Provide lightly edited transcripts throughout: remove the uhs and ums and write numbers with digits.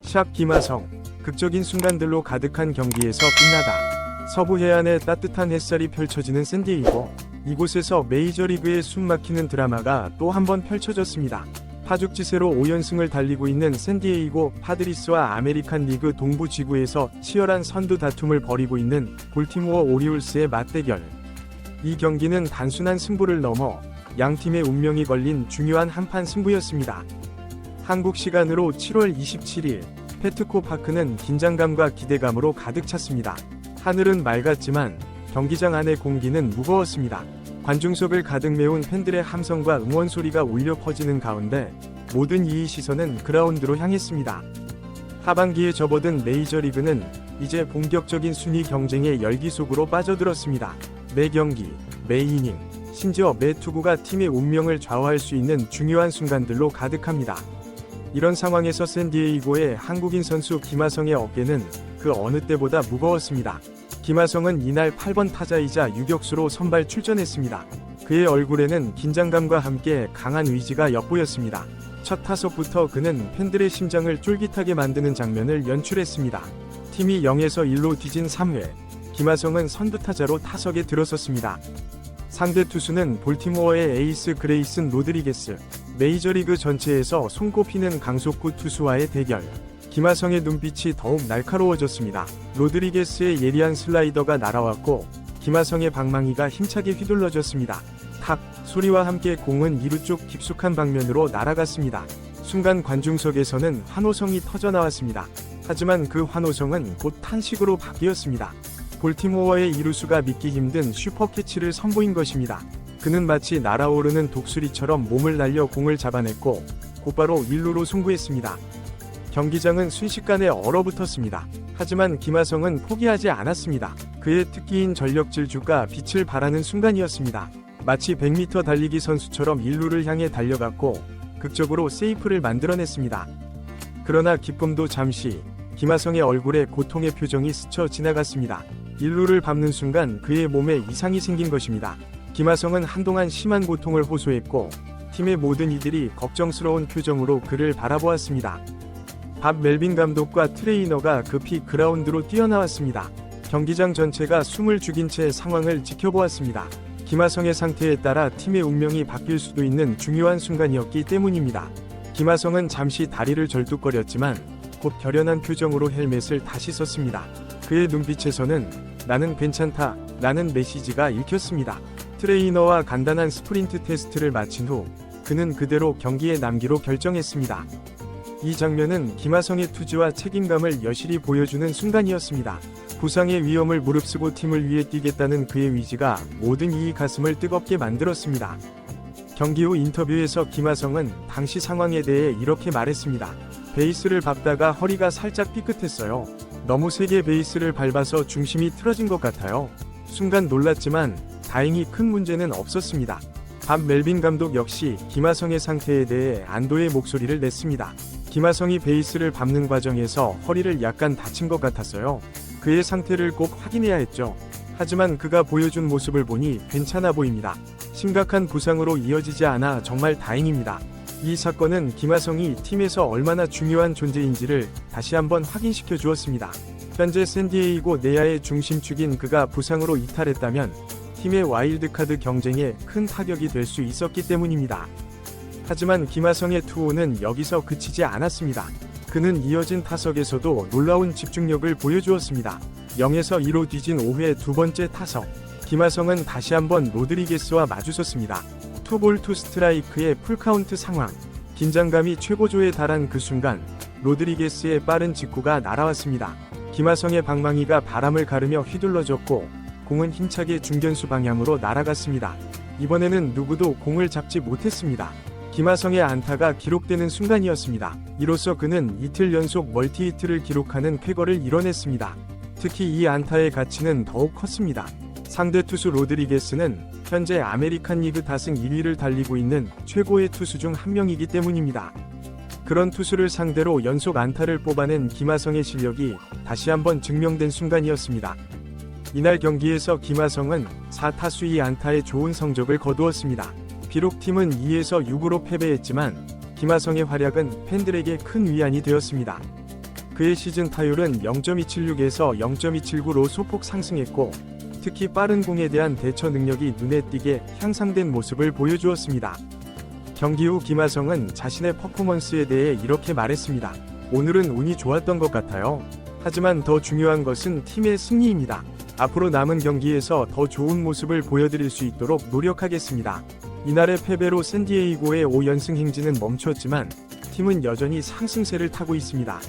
샵 김하성. 극적인 순간들로 가득한 경기에서 빛나다. 서부 해안에 따뜻한 햇살이 펼쳐지는 샌디에이고. 이곳에서 메이저리그의 숨막히는 드라마가 또 한 번 펼쳐졌습니다. 파죽지세로 5연승을 달리고 있는 샌디에이고 파드리스와 아메리칸 리그 동부 지구에서 치열한 선두 다툼을 벌이고 있는 볼티모어 오리올스의 맞대결. 이 경기는 단순한 승부를 넘어 양팀의 운명이 걸린 중요한 한판 승부였습니다. 한국 시간으로 7월 27일 페트코 파크는 긴장감과 기대감으로 가득 찼습니다. 하늘은 맑았지만 경기장 안의 공기는 무거웠습니다. 관중석을 가득 메운 팬들의 함성과 응원 소리가 울려 퍼지는 가운데 모든 이의 시선은 그라운드로 향했습니다. 하반기에 접어든 메이저리그는 이제 본격적인 순위 경쟁의 열기 속으로 빠져들었습니다. 매 경기, 매 이닝, 심지어 매 투구가 팀의 운명을 좌우할 수 있는 중요한 순간들로 가득합니다. 이런 상황에서 샌디에이고의 한국인 선수 김하성의 어깨는 그 어느 때보다 무거웠습니다. 김하성은 이날 8번 타자이자 유격수로 선발 출전했습니다. 그의 얼굴에는 긴장감과 함께 강한 의지가 엿보였습니다. 첫 타석부터 그는 팬들의 심장을 쫄깃하게 만드는 장면을 연출했습니다. 팀이 0에서 1로 뒤진 3회, 김하성은 선두타자로 타석에 들어섰습니다. 상대 투수는 볼티모어의 에이스 그레이슨 로드리게스. 메이저리그 전체에서 손꼽히는 강속구 투수와의 대결. 김하성의 눈빛이 더욱 날카로워졌습니다. 로드리게스의 예리한 슬라이더가 날아왔고 김하성의 방망이가 힘차게 휘둘러졌습니다. 탁 소리와 함께 공은 2루 쪽 깊숙한 방면으로 날아갔습니다. 순간 관중석에서는 환호성이 터져나왔습니다. 하지만 그 환호성은 곧 탄식으로 바뀌었습니다. 볼티모어의 이루수가 믿기 힘든 슈퍼캐치를 선보인 것입니다. 그는 마치 날아오르는 독수리처럼 몸을 날려 공을 잡아냈고 곧바로 1루로 승부했습니다. 경기장은 순식간에 얼어붙었습니다. 하지만 김하성은 포기하지 않았습니다. 그의 특기인 전력 질주가 빛을 발하는 순간이었습니다. 마치 100m 달리기 선수처럼 1루를 향해 달려갔고 극적으로 세이프를 만들어냈습니다. 그러나 기쁨도 잠시, 김하성의 얼굴에 고통의 표정이 스쳐 지나갔습니다. 1루를 밟는 순간 그의 몸에 이상이 생긴 것입니다. 김하성은 한동안 심한 고통을 호소했고 팀의 모든 이들이 걱정스러운 표정으로 그를 바라보았습니다. 밥 멜빈 감독과 트레이너가 급히 그라운드로 뛰어나왔습니다. 경기장 전체가 숨을 죽인 채 상황을 지켜보았습니다. 김하성의 상태에 따라 팀의 운명이 바뀔 수도 있는 중요한 순간이었기 때문입니다. 김하성은 잠시 다리를 절뚝거렸지만 곧 결연한 표정으로 헬멧을 다시 썼습니다. 그의 눈빛에서는 나는 괜찮다 라는 메시지가 읽혔습니다. 트레이너와 간단한 스프린트 테스트를 마친 후 그는 그대로 경기에 남기로 결정했습니다. 이 장면은 김하성의 투지와 책임감을 여실히 보여주는 순간이었습니다. 부상의 위험을 무릅쓰고 팀을 위해 뛰겠다는 그의 의지가 모든 이의 가슴을 뜨겁게 만들었습니다. 경기 후 인터뷰에서 김하성은 당시 상황에 대해 이렇게 말했습니다. 베이스를 밟다가 허리가 살짝 삐끗했어요. 너무 세게 베이스를 밟아서 중심이 틀어진 것 같아요. 순간 놀랐지만 다행히 큰 문제는 없었습니다. 밥 멜빈 감독 역시 김하성의 상태에 대해 안도의 목소리를 냈습니다. 김하성이 베이스를 밟는 과정에서 허리를 약간 다친 것 같았어요. 그의 상태를 꼭 확인해야 했죠. 하지만 그가 보여준 모습을 보니 괜찮아 보입니다. 심각한 부상으로 이어지지 않아 정말 다행입니다. 이 사건은 김하성이 팀에서 얼마나 중요한 존재인지를 다시 한번 확인시켜 주었습니다. 현재 샌디에이고 내야의 중심축인 그가 부상으로 이탈했다면 팀의 와일드카드 경쟁에 큰 타격이 될 수 있었기 때문입니다. 하지만 김하성의 투혼은 여기서 그치지 않았습니다. 그는 이어진 타석에서도 놀라운 집중력을 보여주었습니다. 0에서 2로 뒤진 5회 두 번째 타석, 김하성은 다시 한번 로드리게스와 마주섰습니다. 투볼 투 스트라이크의 풀카운트 상황, 긴장감이 최고조에 달한 그 순간 로드리게스의 빠른 직구가 날아왔습니다. 김하성의 방망이가 바람을 가르며 휘둘러졌고 공은 힘차게 중견수 방향으로 날아갔습니다. 이번에는 누구도 공을 잡지 못했습니다. 김하성의 안타가 기록되는 순간이었습니다. 이로써 그는 이틀 연속 멀티히트를 기록하는 쾌거를 이뤄냈습니다. 특히 이 안타의 가치는 더욱 컸습니다. 상대 투수 로드리게스는 현재 아메리칸 리그 다승 1위를 달리고 있는 최고의 투수 중 한 명이기 때문입니다. 그런 투수를 상대로 연속 안타를 뽑아낸 김하성의 실력이 다시 한번 증명된 순간이었습니다. 이날 경기에서 김하성은 4타수 2안타의 좋은 성적을 거두었습니다. 비록 팀은 2에서 6으로 패배했지만 김하성의 활약은 팬들에게 큰 위안이 되었습니다. 그의 시즌 타율은 0.276에서 0.279로 소폭 상승했고, 특히 빠른 공에 대한 대처 능력이 눈에 띄게 향상된 모습을 보여주었습니다. 경기 후 김하성은 자신의 퍼포먼스에 대해 이렇게 말했습니다. 오늘은 운이 좋았던 것 같아요. 하지만 더 중요한 것은 팀의 승리입니다. 앞으로 남은 경기에서 더 좋은 모습을 보여드릴 수 있도록 노력하겠습니다. 이날의 패배로 샌디에이고의 5연승 행진은 멈췄지만 팀은 여전히 상승세를 타고 있습니다.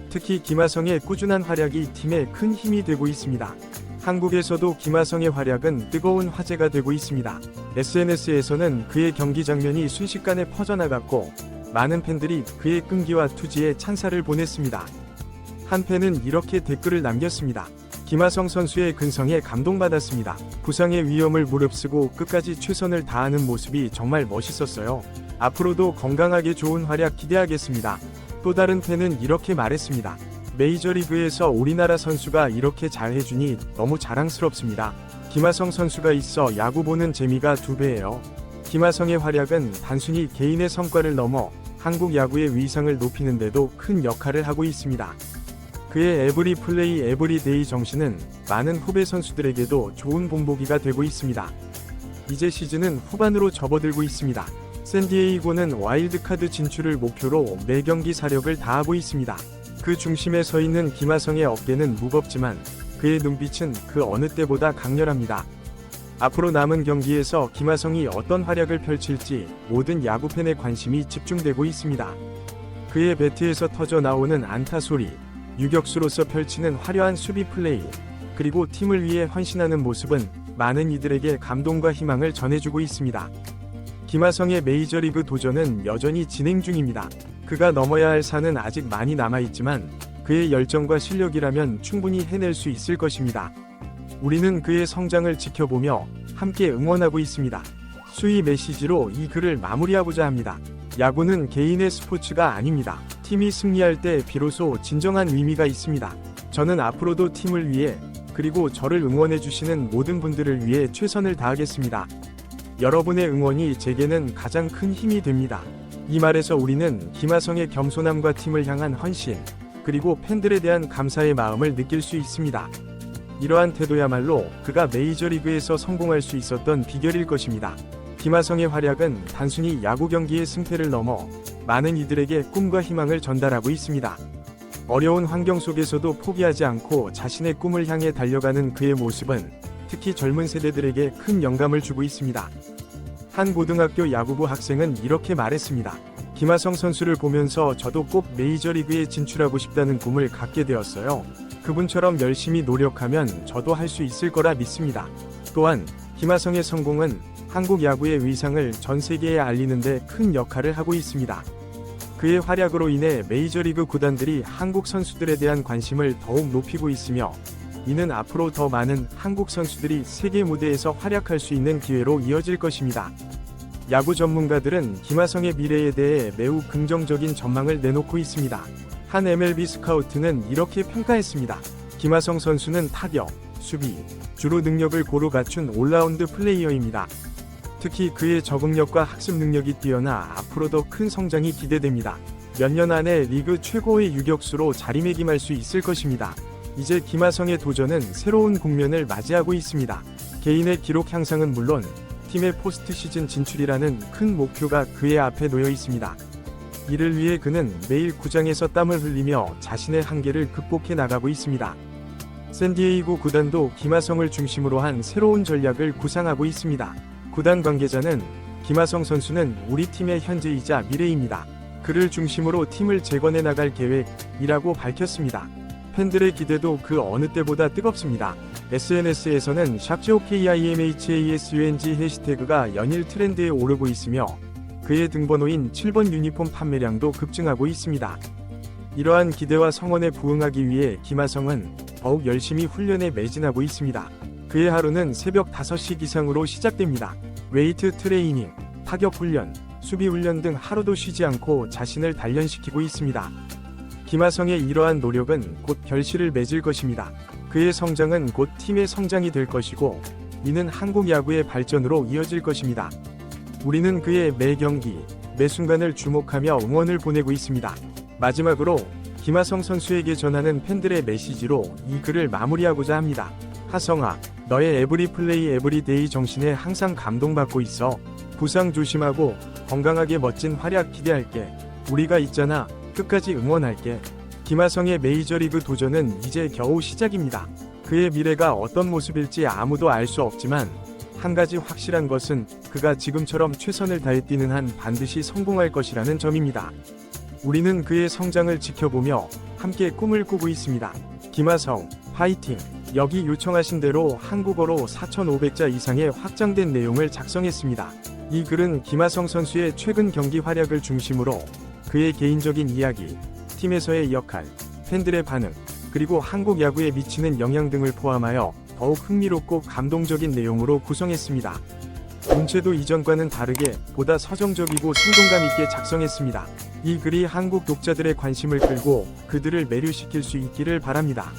특히 김하성의 꾸준한 활약이 팀에 큰 힘이 되고 있습니다. 한국에서도 김하성의 활약은 뜨거운 화제가 되고 있습니다. SNS에서는 그의 경기 장면이 순식간에 퍼져나갔고, 많은 팬들이 그의 끈기와 투지에 찬사를 보냈습니다. 한 팬은 이렇게 댓글을 남겼습니다. 김하성 선수의 근성에 감동받았습니다. 부상의 위험을 무릅쓰고 끝까지 최선을 다하는 모습이 정말 멋있었어요. 앞으로도 건강하게 좋은 활약 기대하겠습니다. 또 다른 팬은 이렇게 말했습니다. 메이저리그에서 우리나라 선수가 이렇게 잘해주니 너무 자랑스럽습니다. 김하성 선수가 있어 야구 보는 재미가 2배예요. 김하성의 활약은 단순히 개인의 성과를 넘어 한국 야구의 위상을 높이는 데도 큰 역할을 하고 있습니다. 그의 에브리 플레이 에브리 데이 정신은 많은 후배 선수들에게도 좋은 본보기가 되고 있습니다. 이제 시즌은 후반으로 접어들고 있습니다. 샌디에이고는 와일드카드 진출을 목표로 매 경기 사력을 다하고 있습니다. 그 중심에 서 있는 김하성의 어깨는 무겁지만 그의 눈빛은 그 어느 때보다 강렬합니다. 앞으로 남은 경기에서 김하성이 어떤 활약을 펼칠지 모든 야구팬의 관심이 집중되고 있습니다. 그의 배트에서 터져 나오는 안타 소리, 유격수로서 펼치는 화려한 수비 플레이, 그리고 팀을 위해 헌신하는 모습은 많은 이들에게 감동과 희망을 전해주고 있습니다. 김하성의 메이저리그 도전은 여전히 진행 중입니다. 그가 넘어야 할 산은 아직 많이 남아있지만 그의 열정과 실력이라면 충분히 해낼 수 있을 것입니다. 우리는 그의 성장을 지켜보며 함께 응원하고 있습니다. 수위 메시지로 이 글을 마무리하고자 합니다. 야구는 개인의 스포츠가 아닙니다. 팀이 승리할 때 비로소 진정한 의미가 있습니다. 저는 앞으로도 팀을 위해 그리고 저를 응원해주시는 모든 분들을 위해 최선을 다하겠습니다. 여러분의 응원이 제게는 가장 큰 힘이 됩니다. 이 말에서 우리는 김하성의 겸손함과 팀을 향한 헌신, 그리고 팬들에 대한 감사의 마음을 느낄 수 있습니다. 이러한 태도야말로 그가 메이저리그에서 성공할 수 있었던 비결일 것입니다. 김하성의 활약은 단순히 야구 경기의 승패를 넘어 많은 이들에게 꿈과 희망을 전달하고 있습니다. 어려운 환경 속에서도 포기하지 않고 자신의 꿈을 향해 달려가는 그의 모습은 특히 젊은 세대들에게 큰 영감을 주고 있습니다. 한 고등학교 야구부 학생은 이렇게 말했습니다. 김하성 선수를 보면서 저도 꼭 메이저리그에 진출하고 싶다는 꿈을 갖게 되었어요. 그분처럼 열심히 노력하면 저도 할 수 있을 거라 믿습니다. 또한 김하성의 성공은 한국 야구의 위상을 전 세계에 알리는 데 큰 역할을 하고 있습니다. 그의 활약으로 인해 메이저리그 구단들이 한국 선수들에 대한 관심을 더욱 높이고 있으며, 이는 앞으로 더 많은 한국 선수들이 세계 무대에서 활약할 수 있는 기회로 이어질 것입니다. 야구 전문가들은 김하성의 미래에 대해 매우 긍정적인 전망을 내놓고 있습니다. 한 MLB 스카우트는 이렇게 평가했습니다. 김하성 선수는 타격, 수비, 주로 능력을 고루 갖춘 올라운드 플레이어입니다. 특히 그의 적응력과 학습 능력이 뛰어나 앞으로도 큰 성장이 기대됩니다. 몇 년 안에 리그 최고의 유격수로 자리매김할 수 있을 것입니다. 이제 김하성의 도전은 새로운 국면을 맞이하고 있습니다. 개인의 기록 향상은 물론 팀의 포스트 시즌 진출이라는 큰 목표가 그의 앞에 놓여 있습니다. 이를 위해 그는 매일 구장에서 땀을 흘리며 자신의 한계를 극복해 나가고 있습니다. 샌디에이고 구단도 김하성을 중심으로 한 새로운 전략을 구상하고 있습니다. 구단 관계자는 김하성 선수는 우리 팀의 현재이자 미래입니다. 그를 중심으로 팀을 재건해 나갈 계획이라고 밝혔습니다. 팬들의 기대도 그 어느 때보다 뜨겁습니다. SNS에서는 샵GOKIMHASUNG 해시태그가 연일 트렌드에 오르고 있으며 그의 등번호인 7번 유니폼 판매량도 급증하고 있습니다. 이러한 기대와 성원에 부응하기 위해 김하성은 더욱 열심히 훈련에 매진하고 있습니다. 그의 하루는 새벽 5시 기상으로 시작됩니다. 웨이트 트레이닝, 타격 훈련, 수비 훈련 등 하루도 쉬지 않고 자신을 단련시키고 있습니다. 김하성의 이러한 노력은 곧 결실을 맺을 것입니다. 그의 성장은 곧 팀의 성장이 될 것이고, 이는 한국 야구의 발전으로 이어질 것입니다. 우리는 그의 매 경기, 매 순간을 주목하며 응원을 보내고 있습니다. 마지막으로 김하성 선수에게 전하는 팬들의 메시지로 이 글을 마무리하고자 합니다. 하성아, 너의 에브리 플레이 에브리데이 정신에 항상 감동받고 있어. 부상 조심하고 건강하게 멋진 활약 기대할게. 우리가 있잖아. 끝까지 응원할게. 김하성의 메이저리그 도전은 이제 겨우 시작입니다. 그의 미래가 어떤 모습일지 아무도 알 수 없지만 한 가지 확실한 것은 그가 지금처럼 최선을 다해 뛰는 한 반드시 성공할 것이라는 점입니다. 우리는 그의 성장을 지켜보며 함께 꿈을 꾸고 있습니다. 김하성, 파이팅! 여기 요청하신 대로 한국어로 4,500자 이상의 확장된 내용을 작성했습니다. 이 글은 김하성 선수의 최근 경기 활약을 중심으로 그의 개인적인 이야기, 팀에서의 역할, 팬들의 반응, 그리고 한국 야구에 미치는 영향 등을 포함하여 더욱 흥미롭고 감동적인 내용으로 구성했습니다. 문체도 이전과는 다르게 보다 서정적이고 생동감 있게 작성했습니다. 이 글이 한국 독자들의 관심을 끌고 그들을 매료시킬 수 있기를 바랍니다.